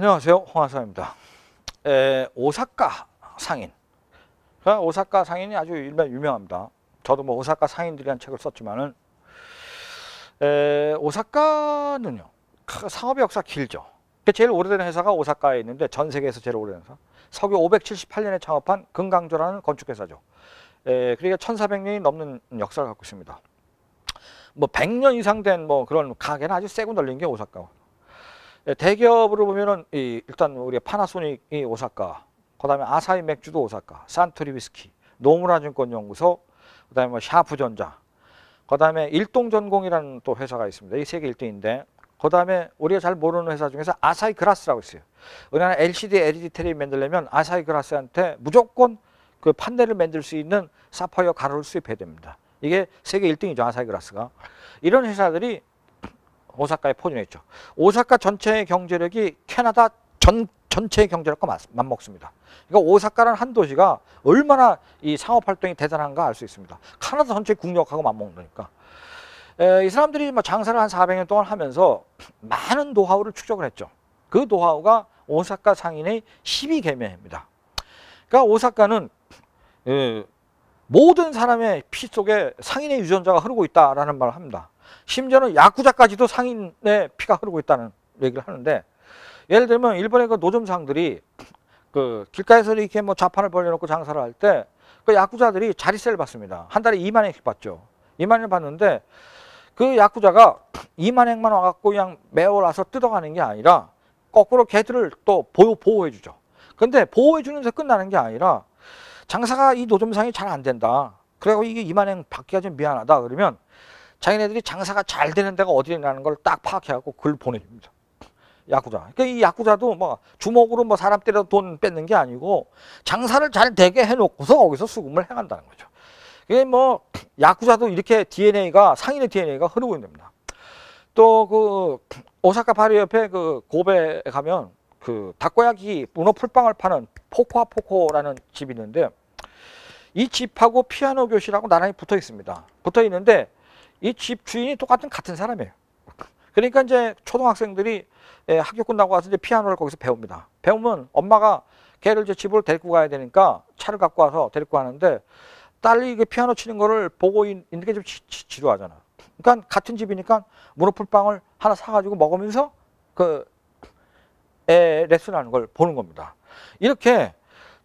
안녕하세요, 홍한사입니다. 오사카 상인. 오사카 상인이 아주 유명합니다. 저도 뭐 오사카 상인들이라는 책을 썼지만은 오사카는요 상업의 역사 길죠. 제일 오래된 회사가 오사카에 있는데 전 세계에서 제일 오래된 회사. 서기 578년에 창업한 금강조라는 건축회사죠. 그러니까 1400년이 넘는 역사를 갖고 있습니다. 뭐 100년 이상 된 뭐 그런 가게는 아주 세고 널린 게 오사카. 대기업으로 보면은 일단 우리가 파나소닉이 오사카, 그다음에 아사히 맥주도 오사카, 산토리 위스키, 노무라 증권연구소, 그다음에 뭐 샤프전자, 그다음에 일동전공이라는 또 회사가 있습니다. 이 세계 1등인데, 그다음에 우리가 잘 모르는 회사 중에서 아사히 글라스라고 있어요. 우리나라 LCD, LED 텔레비 만들려면 아사히 글라스한테 무조건 그 판넬을 만들 수 있는 사파이어 가루를 수입해야 됩니다. 이게 세계 1등이죠, 아사히 글라스가. 이런 회사들이 오사카에 포진해 있죠. 오사카 전체의 경제력이 캐나다 전체의 경제력과 맞먹습니다. 그러니까 오사카라는 한 도시가 얼마나 이 상업 활동이 대단한가 알 수 있습니다. 캐나다 전체 국력하고 맞먹으니까. 이 사람들이 뭐 장사를 한 400년 동안 하면서 많은 노하우를 축적을 했죠. 그 노하우가 오사카 상인의 12계명입니다. 그러니까 오사카는 모든 사람의 피 속에 상인의 유전자가 흐르고 있다라는 말을 합니다. 심지어는 야쿠자까지도 상인의 피가 흐르고 있다는 얘기를 하는데, 예를 들면 일본의 그 노점상들이 그 길가에서 이렇게 뭐 좌판을 벌려놓고 장사를 할 때 그 야쿠자들이 자리세를 받습니다. 한 달에 2만 원씩 받죠. 2만 원을 받는데 그 야쿠자가 2만 원만 와갖고 그냥 메어라서 뜯어가는 게 아니라 거꾸로 걔들을 또 보호해 주죠. 근데 보호해 주면서 끝나는 게 아니라 장사가 이 노점상이 잘 안 된다. 그래서 이게 2만 원 받기가 좀 미안하다. 그러면 자기네들이 장사가 잘 되는 데가 어디라는 걸 딱 파악해갖고 글 보내줍니다. 야쿠자. 그러니까 이 야쿠자도 뭐 주먹으로 뭐 사람 때려 돈 뺏는 게 아니고 장사를 잘 되게 해놓고서 거기서 수금을 해간다는 거죠. 이게 뭐 야쿠자도 이렇게 DNA가 상인의 DNA가 흐르고 있는 겁니다. 또 그 오사카 바로 옆에 그 고베에 가면 그 다코야키 문어 풀빵을 파는 포코라는 집이 있는데, 이 집하고 피아노 교실하고 나란히 붙어 있습니다. 붙어 있는데 이 집 주인이 같은 사람이에요. 그러니까 이제 초등학생들이 학교 끝나고 와서 이제 피아노를 거기서 배웁니다. 배우면 엄마가 걔를 이제 집으로 데리고 가야 되니까 차를 갖고 와서 데리고 가는데, 딸이 이게 피아노 치는 거를 보고 있는 게 좀 지루하잖아. 그러니까 같은 집이니까 문어풀빵을 하나 사가지고 먹으면서 그 레슨하는 걸 보는 겁니다. 이렇게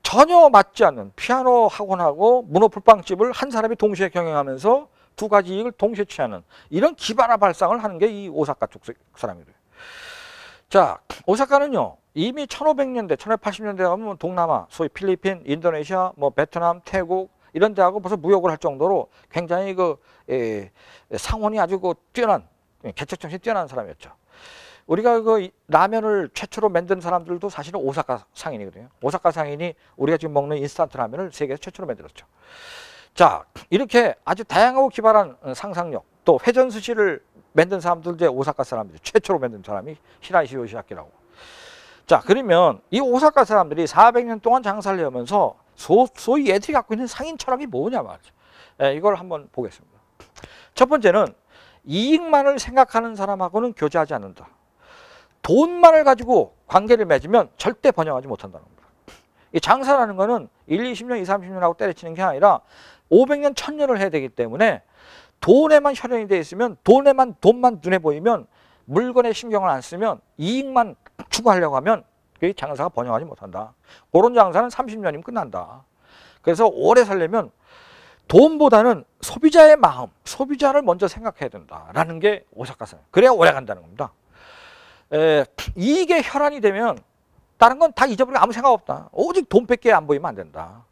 전혀 맞지 않는 피아노 학원하고 문어풀빵집을 한 사람이 동시에 경영하면서 두 가지 이익을 동시에 취하는 이런 기반화 발상을 하는 게 이 오사카 쪽 사람이래요. 자, 오사카는요 이미 1500년대, 1580년대 하면 동남아, 소위 필리핀, 인도네시아, 뭐 베트남, 태국 이런 데하고 벌써 무역을 할 정도로 굉장히 그 상원이 아주 그 뛰어난, 개척정신이 뛰어난 사람이었죠. 우리가 그 라면을 최초로 만든 사람들도 사실은 오사카 상인이거든요. 오사카 상인이 우리가 지금 먹는 인스턴트 라면을 세계에서 최초로 만들었죠. 자, 이렇게 아주 다양하고 기발한 상상력, 또 회전수시를 만든 사람들 이제 오사카 사람들이 최초로 만든 사람이 히라이시 요시하키라고. 자, 그러면 이 오사카 사람들이 400년 동안 장사를 하면서 소위 얘들이 갖고 있는 상인 철학이 뭐냐 말이죠. 이걸 한번 보겠습니다. 첫 번째는 이익만을 생각하는 사람하고는 교제하지 않는다. 돈만을 가지고 관계를 맺으면 절대 번영하지 못한다는 겁니다. 이 장사라는 거는 1, 20년, 2, 30년하고 때려치는 게 아니라 500년, 1000년을 해야 되기 때문에 돈에만 혈연이 돼 있으면 돈만 눈에 보이면 물건에 신경을 안 쓰면 이익만 추구하려고 하면 그 장사가 번영하지 못한다. 그런 장사는 30년이면 끝난다. 그래서 오래 살려면 돈보다는 소비자의 마음, 소비자를 먼저 생각해야 된다라는 게 오사카 사람. 그래야 오래 간다는 겁니다. 이익에 혈안이 되면 다른 건 다 잊어버리고 아무 생각 없다. 오직 돈밖에 안 보이면 안 된다.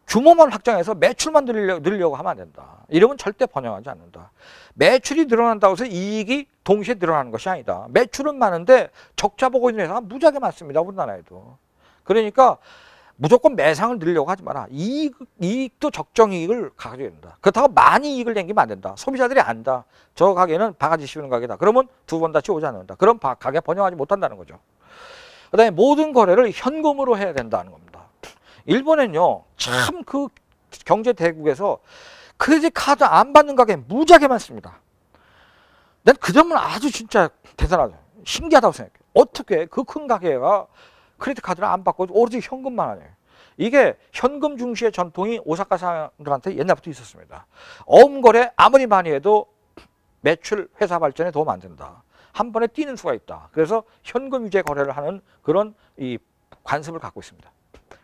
규모만 확장해서 매출만 늘리려고 하면 안 된다. 이러면 절대 번영하지 않는다. 매출이 늘어난다고 해서 이익이 동시에 늘어나는 것이 아니다. 매출은 많은데 적자 보고 있는 회사가 무지하게 많습니다. 우리나라에도. 그러니까 무조건 매상을 늘리려고 하지 마라. 이익도 적정 이익을 가져야 된다. 그렇다고 많이 이익을 남기면 안 된다. 소비자들이 안다. 저 가게는 바가지 씌우는 가게다. 그러면 두 번 다시 오지 않는다. 그럼 가게 번영하지 못한다는 거죠. 그 다음에 모든 거래를 현금으로 해야 된다는 겁니다. 일본은요 참 그 경제 대국에서 크레딧 카드 안 받는 가게 무지하게 많습니다. 난 그 점은 아주 진짜 대단하죠. 신기하다고 생각해요. 어떻게 그 큰 가게가 크레딧 카드를 안 받고 오로지 현금만 하냐. 이게 현금 중시의 전통이 오사카 사람들한테 옛날부터 있었습니다. 어음거래 아무리 많이 해도 매출 회사 발전에 도움 안 된다. 한 번에 뛰는 수가 있다. 그래서 현금 위주의 거래를 하는 그런 이 관습을 갖고 있습니다.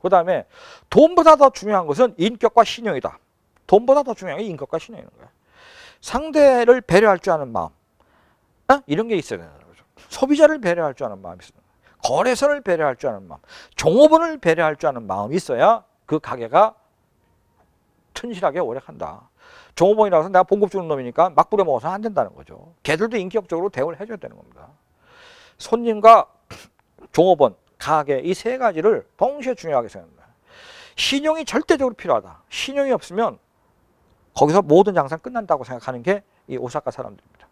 그 다음에 돈보다 더 중요한 것은 인격과 신용이다. 돈보다 더 중요한 게 인격과 신용인 거야. 상대를 배려할 줄 아는 마음, 이런 게 있어야 되는 거죠. 소비자를 배려할 줄 아는 마음이 있어요. 거래선을 배려할 줄 아는 마음, 종업원을 배려할 줄 아는 마음이 있어야 그 가게가 튼실하게 오래 간다. 종업원이라서 내가 봉급 주는 놈이니까 막 부려먹어서는 안 된다는 거죠. 걔들도 인격적으로 대우를 해줘야 되는 겁니다. 손님과 종업원, 가게 이 세 가지를 동시에 중요하게 생각합니다. 신용이 절대적으로 필요하다. 신용이 없으면 거기서 모든 장사는 끝난다고 생각하는 게 이 오사카 사람들입니다.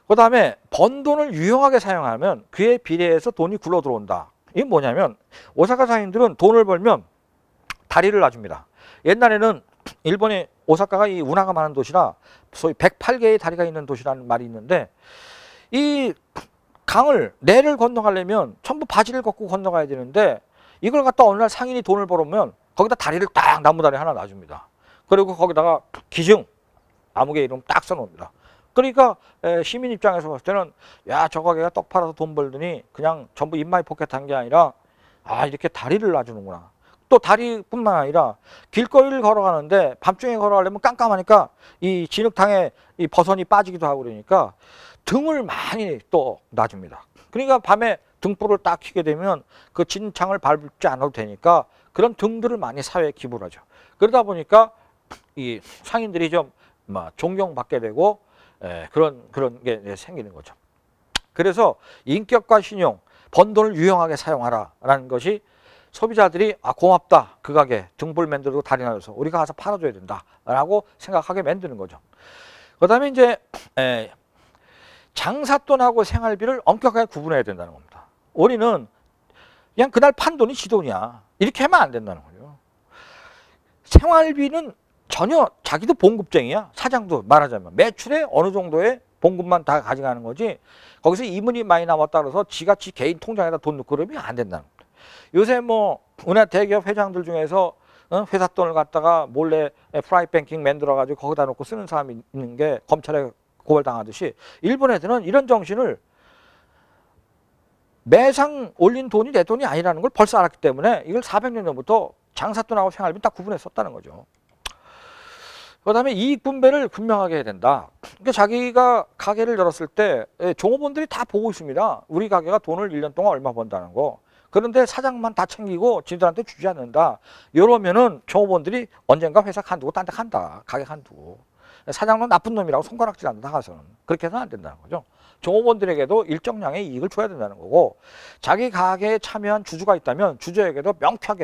그 다음에 번 돈을 유용하게 사용하면 그에 비례해서 돈이 굴러 들어온다. 이게 뭐냐면 오사카 상인들은 돈을 벌면 다리를 놔줍니다. 옛날에는 일본의 오사카가 이 운하가 많은 도시라 소위 108개의 다리가 있는 도시라는 말이 있는데 이 강을 내를 건너가려면 전부 바지를 걷고 건너가야 되는데 이걸 갖다 어느 날 상인이 돈을 벌으면 거기다 다리를 딱 나무다리 하나 놔줍니다. 그리고 거기다가 기증 아무개 이름 딱 써놓습니다. 그러니까 시민 입장에서 봤을 때는 야, 저 가게가 떡 팔아서 돈 벌더니 그냥 전부 인마이 포켓 한 게 아니라 아, 이렇게 다리를 놔주는구나. 또 다리뿐만 아니라 길거리를 걸어가는데 밤중에 걸어가려면 깜깜하니까 이 진흙탕에 이 버선이 빠지기도 하고 그러니까 등을 많이 또 놔줍니다. 그러니까 밤에 등불을 딱 켜게 되면 그 진창을 밟지 않아도 되니까 그런 등들을 많이 사회에 기부를 하죠. 그러다 보니까 이 상인들이 좀 존경받게 되고 그런 게 생기는 거죠. 그래서 인격과 신용, 번 돈을 유용하게 사용하라라는 것이 소비자들이 아 고맙다 그 가게 등불 만들고 다리 놔줘서 우리가 가서 팔아줘야 된다라고 생각하게 만드는 거죠. 그 다음에 이제 장삿돈하고 생활비를 엄격하게 구분해야 된다는 겁니다. 우리는 그냥 그날 판 돈이 지 돈이야 이렇게 하면 안 된다는 거죠. 생활비는 전혀 자기도 봉급쟁이야. 사장도 말하자면 매출에 어느 정도의 봉급만 다 가져가는 거지 거기서 이문이 많이 남았다 그래서 지가 지 개인 통장에다 돈 넣고 그러면 안 된다는 겁니다. 요새 뭐 은행 대기업 회장들 중에서 회사 돈을 갖다가 몰래 프라이뱅킹 만들어 가지고 거기다 놓고 쓰는 사람이 있는 게 검찰에 고발당하듯이 일본 애들은 이런 정신을 매상 올린 돈이 내 돈이 아니라는 걸 벌써 알았기 때문에 이걸 400년 전부터 장삿돈하고 생활비 딱 구분했었다는 거죠. 그 다음에 이익 분배를 분명하게 해야 된다. 그러니까 자기가 가게를 열었을 때 종업원들이 다 보고 있습니다. 우리 가게가 돈을 1년 동안 얼마 번다는 거. 그런데 사장만 다 챙기고 지들한테 주지 않는다. 이러면은 종업원들이 언젠가 회사 간두고 딴 데 간다. 가게 간두고. 사장은 나쁜 놈이라고 손가락질 한다 나가서는. 그렇게 해서는 안 된다는 거죠. 종업원들에게도 일정량의 이익을 줘야 된다는 거고 자기 가게에 참여한 주주가 있다면 주주에게도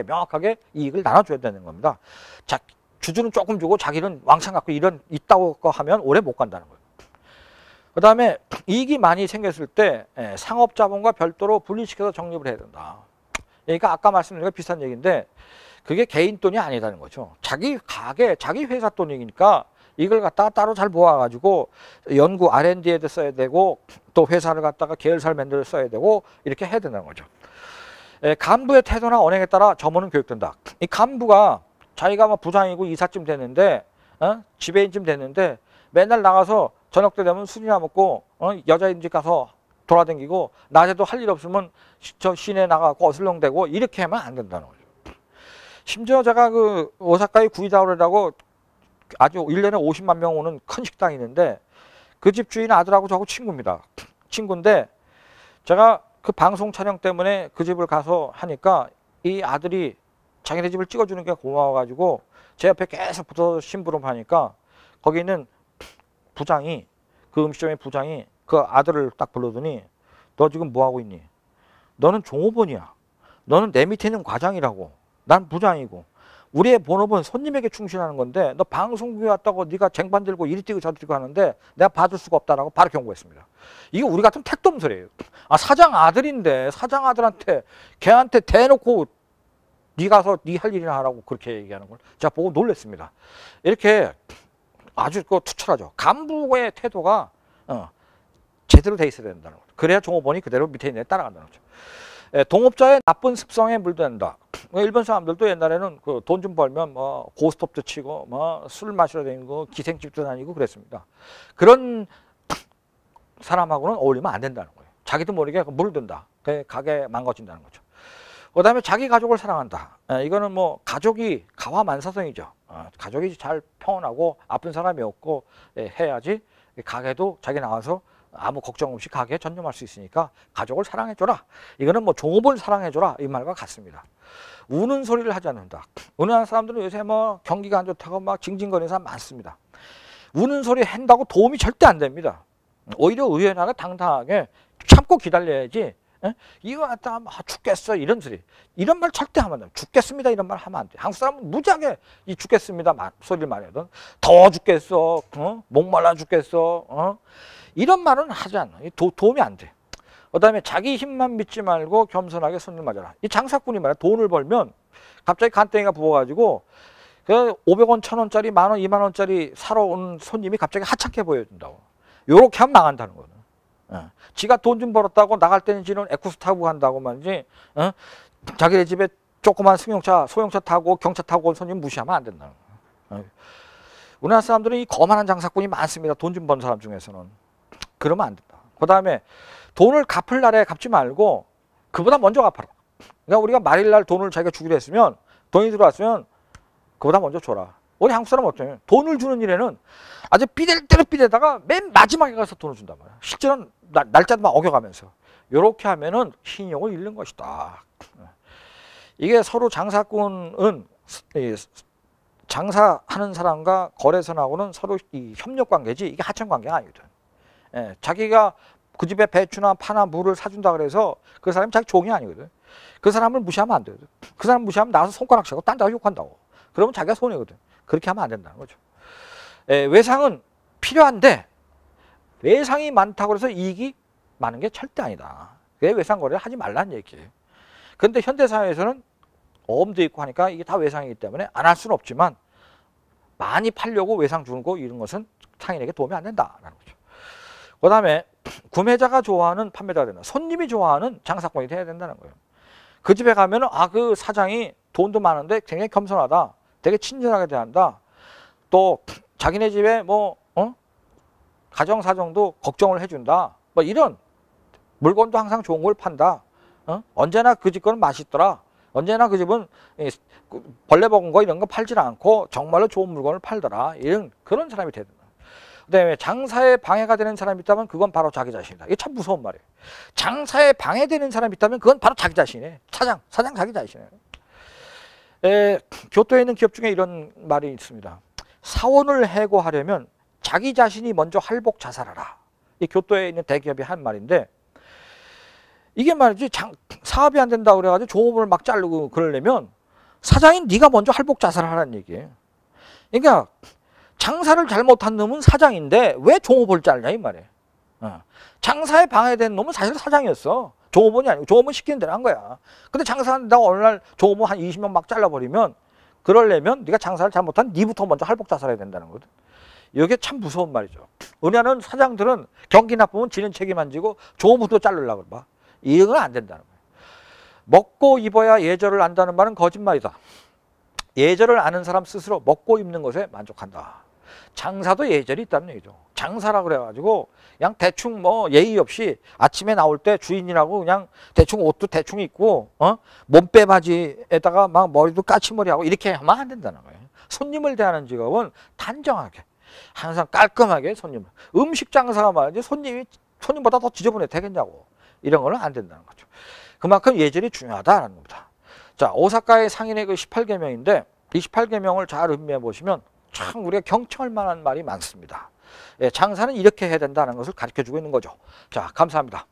명확하게 이익을 나눠줘야 되는 겁니다. 자, 주주는 조금 주고 자기는 왕창 갖고 있다고 하면 오래 못 간다는 거예요. 그 다음에 이익이 많이 생겼을 때 상업자본과 별도로 분리시켜서 적립을 해야 된다. 그러니까 아까 말씀드린 거 비슷한 얘기인데 그게 개인 돈이 아니라는 거죠. 자기 가게, 자기 회사 돈이니까 이걸 갖다가 따로 잘 모아가지고 연구 R&D에도 써야 되고 또 회사를 갖다가 계열사를 만들어 써야 되고 이렇게 해야 된다는 거죠. 간부의 태도나 언행에 따라 점원은 교육된다. 이 간부가 자기가 뭐 부장이고 이사쯤 됐는데 지배인쯤 됐는데 맨날 나가서 저녁 때 되면 술이나 먹고 여자인 집 가서 돌아다니고 낮에도 할 일 없으면 저 시내 나가고 어슬렁대고 이렇게 하면 안 된다는 거죠. 심지어 제가 그 오사카의 구이다오라고 아주 1년에 50만 명 오는 큰 식당이 있는데 그 집 주인 아들하고 저하고 친구입니다. 친구인데 제가 그 방송 촬영 때문에 그 집을 가서 하니까 이 아들이 자기네 집을 찍어주는 게 고마워가지고 제 옆에 계속 붙어서 심부름하니까 거기 있는 부장이 그 음식점의 부장이 그 아들을 딱 불러더니 너 지금 뭐하고 있니? 너는 종업원이야. 너는 내 밑에 있는 과장이라고. 난 부장이고. 우리의 본업은 손님에게 충실하는 건데 너 방송국에 왔다고 네가 쟁반 들고 이리 뛰고 저리 뛰고 하는데 내가 봐줄 수가 없다라고 바로 경고했습니다. 이게 우리 같은 택돔소리예요. 아, 사장 아들인데 사장 아들한테 걔한테 대놓고 네 가서 네 할 일이나 하라고 그렇게 얘기하는 걸 제가 보고 놀랐습니다. 이렇게 아주 투철하죠. 간부의 태도가 제대로 돼 있어야 된다는 거죠. 그래야 종업원이 그대로 밑에 있는 애 따라간다는 거죠. 동업자의 나쁜 습성에 물든다. 일본 사람들도 옛날에는 그 돈 좀 벌면 뭐 고스톱도 치고 뭐 술 마시러 다니고 기생집도 다니고 그랬습니다. 그런 사람하고는 어울리면 안 된다는 거예요. 자기도 모르게 물든다. 가게 망가진다는 거죠. 그다음에 자기 가족을 사랑한다. 이거는 뭐 가족이 가화만사성이죠. 가족이 잘 평온하고 아픈 사람이 없고 해야지 가게도 자기 나와서 아무 걱정 없이 가게에 전념할 수 있으니까 가족을 사랑해줘라. 이거는 뭐 종업을 사랑해줘라 이 말과 같습니다. 우는 소리를 하지 않는다. 우는 사람들은 요새 뭐 경기가 안 좋다고 막 징징거리는 사람 많습니다. 우는 소리 한다고 도움이 절대 안 됩니다. 오히려 의연하게 당당하게 참고 기다려야지. 이거 갖다 죽겠어 이런 소리, 이런 말 절대 하면 안 돼. 죽겠습니다 이런 말 하면 안 돼. 한국 사람은 무지하게 이 죽겠습니다 소리를 많이 하든 더 죽겠어, 목말라 죽겠어, 이런 말은 하지 않아. 도움이 안 돼. 그다음에 자기 힘만 믿지 말고 겸손하게 손을 맞아라. 이 장사꾼이 말이야, 돈을 벌면 갑자기 간땡이가 부어가지고 그 500원, 1000원짜리, 만원, 2만원짜리 사러 온 손님이 갑자기 하찮게 보여준다고. 요렇게 하면 망한다는 거는. 지가 돈 좀 벌었다고 나갈 때는 지는 에쿠스 타고 간다고 말이지. 자기네 집에 조그만 승용차, 소형차 타고 경차 타고 온 손님 무시하면 안 된다는 거예요. 우리나라 사람들은 이 거만한 장사꾼이 많습니다. 돈 좀 번 사람 중에서는. 그러면 안 된다. 그 다음에 돈을 갚을 날에 갚지 말고 그보다 먼저 갚아라. 그러니까 우리가 말일날 돈을 자기가 주기로 했으면 돈이 들어왔으면 그보다 먼저 줘라. 우리 한국 사람은 어때요? 돈을 주는 일에는 아주 삐댈 대로 삐대다가 맨 마지막에 가서 돈을 준단 말이야. 실제로는 날짜도 막 어겨가면서. 이렇게 하면은 신용을 잃는 것이다. 이게 서로 장사꾼은 장사하는 사람과 거래선하고는 서로 이 협력 관계지 이게 하청 관계가 아니거든. 자기가 그 집에 배추나 파나 물을 사준다 그래서 그 사람이 자기 종이 아니거든. 그 사람을 무시하면 안 되거든. 그 사람 무시하면 나와서 손가락 치고 딴 데가 욕한다고. 그러면 자기가 손해거든. 그렇게 하면 안 된다는 거죠. 외상은 필요한데 외상이 많다고 해서 이익이 많은 게 절대 아니다. 그게 외상 거래를 하지 말라는 얘기예요. 그런데 현대사회에서는 어음도 있고 하니까 이게 다 외상이기 때문에 안 할 수는 없지만 많이 팔려고 외상 주는 거 이런 것은 상인에게 도움이 안 된다라는 거죠. 그 다음에 구매자가 좋아하는 판매자가 된다. 손님이 좋아하는 장사꾼이 돼야 된다는 거예요. 그 집에 가면은 그 사장이 돈도 많은데 굉장히 겸손하다. 되게 친절하게 대한다. 또 자기네 집에 뭐 가정 사정도 걱정을 해준다. 뭐 이런 물건도 항상 좋은 걸 판다. 언제나 그 집 거는 맛있더라. 언제나 그 집은 벌레 먹은 거 이런 거 팔질 않고 정말로 좋은 물건을 팔더라. 이런 그런 사람이 돼야 된다. 그다음에 장사에 방해가 되는 사람이 있다면 그건 바로 자기 자신이다. 이게 참 무서운 말이에요. 장사에 방해되는 사람이 있다면 그건 바로 자기 자신이에요. 사장 자기 자신이에요. 교토에 있는 기업 중에 이런 말이 있습니다. 사원을 해고하려면 자기 자신이 먼저 할복 자살하라. 이 교토에 있는 대기업이 한 말인데 이게 말이지 사업이 안 된다고 그래가지고 종업원을 막 자르고 그러려면 사장인 네가 먼저 할복 자살하라는 얘기예요. 그러니까 장사를 잘못한 놈은 사장인데 왜 종업원을 잘냐 이 말이에요. 장사에 방해된 놈은 사실 사장이었어. 종업원이 아니고 종업원 시키는 대로 한 거야. 근데 장사한다고 어느 날 종업원 한 20명 막 잘라버리면 그러려면 네가 장사를 잘못한 네부터 먼저 할복 자살해야 된다는 거거든. 이게 참 무서운 말이죠. 은하는 사장들은 경기 나쁘면 지는 책임 안 지고 종업원도 자르려고 봐. 이런 건 안 된다는 거예요. 먹고 입어야 예절을 안다는 말은 거짓말이다. 예절을 아는 사람 스스로 먹고 입는 것에 만족한다. 장사도 예절이 있다는 얘기죠. 장사라 그래가지고 그냥 대충 뭐 예의 없이 아침에 나올 때 주인이라고 그냥 대충 옷도 대충 입고 몸빼 바지에다가 막 머리도 까치머리하고 이렇게 하면 안 된다는 거예요. 손님을 대하는 직업은 단정하게 항상 깔끔하게 손님을. 음식 장사가 말이지 손님보다 더 지저분해 되겠냐고. 이런 거는 안 된다는 거죠. 그만큼 예절이 중요하다는 겁니다. 자, 오사카의 상인의 그 18계명인데 이 18계명을 잘 음미해 보시면 참 우리가 경청할 만한 말이 많습니다. 장사는 이렇게 해야 된다는 것을 가르쳐 주고 있는 거죠. 자, 감사합니다.